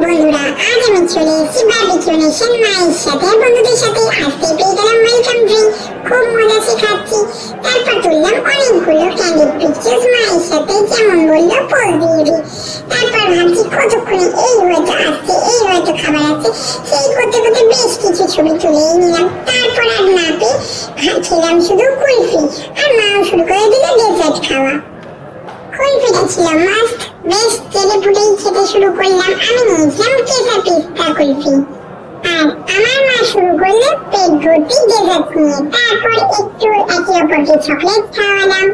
বন্ধুরা, আজ আমি চলে এসেছি বারবিকিউ নেশন মায়ের সাথে, বন্ধুদের সাথে। আসতে পেয়ে গেলাম ওয়েলকাম ড্রিঙ্ক, খুব মজা শেখাচ্ছি। তারপর তুললাম অনেকগুলো ক্যান্ডিড পিকচার্স মায়ের সাথে, যেমন বললো পোজ দিয়ে দিই। তারপর ভাবছি কতক্ষণে এই হয়তো আসছে, এই হয়তো খাবার আছে, সেই করতে করতে বেশ কিছু ছবি তুলেই নিলাম। তারপর আর না পেয়ে খেলাম শুধু কুলফি, আর মাও শুরু করে দিল ডেজার্ট খাওয়া। কুলফিটা ছিল মাস্ট, বেশ তেলে পুটেই খেতে শুরু করলাম। আমি নিয়েছিলাম কেসা পিস্তা কুলফি, আর আমার মা শুরু করলে পেট ভর্তি ডেজার্ট নিয়ে। তারপর একটু একে অপরকে চকলেট খাওয়ালাম,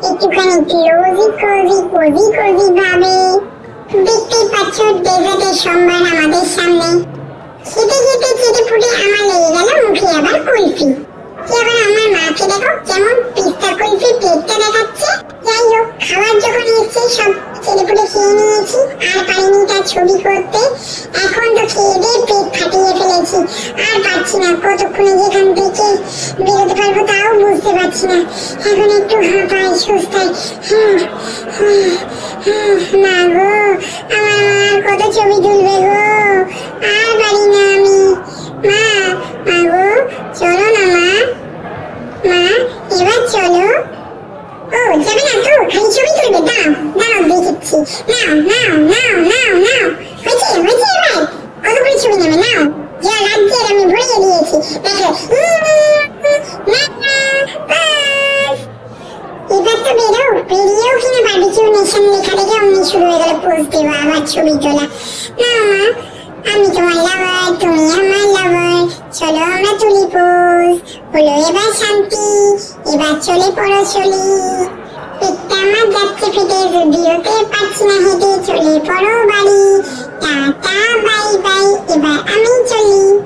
একটুখানি রোজি কোজি কোজি কোজি ভাবে। দেখতেই পাচ্ছ ডেজার্টের সম্ভার আমাদের সামনে। খেতে খেতে চেটে পুটে আমার লেগে গেল মুখে আবার কুলফি। এবার আমার মাকে দেখো কেমন পিস্তা কুলফি প্লেটটা দেখাচ্ছে। যাই হোক, খাবার যখন এসছে সব ছেলেপুলে খেয়ে নিয়েছি, আর পারিনি তার ছবি করতে। এখন তো খেয়ে দিয়ে পেট ফাটিয়ে ফেলেছি, আর পারছি না কতক্ষণে যেখান থেকে বেরোতে পারবো তাও বুঝতে পারছি না। এখন একটু হাঁপাই সুস্থাই। মা গো, আমার মার কত ছবি তুলবে গো, আর পারি না আমি। মা গো, চলো না মা, এবার চলো। ও যাবে না তো, খালি ছবি তুলবে? দাঁড়াও দেখেছি। নাও হয়েছে এবার কতগুলো ছবি নেবে? নাও, যা রাজ্যের আমি ভরিয়ে দিয়েছি, দেখো। এবার তো বেরিয়েও কিনা বারবিকিউ নেশন লেখা থেকে অমনি শুরু হয়ে গেল পোজ দেওয়া, আবার ছবি তোলা। না মা, আমি তোমার লাভার, তুমি আমার লাভার, চলো আমরা তুলি পোজ। হলো এবার শান্তি, এবার চলে পড়ো চলি। পেটটা আমার যাচ্ছে ফেটে, যদিওতে পারছি না হেঁটে, চলে পড়ো বাড়ি।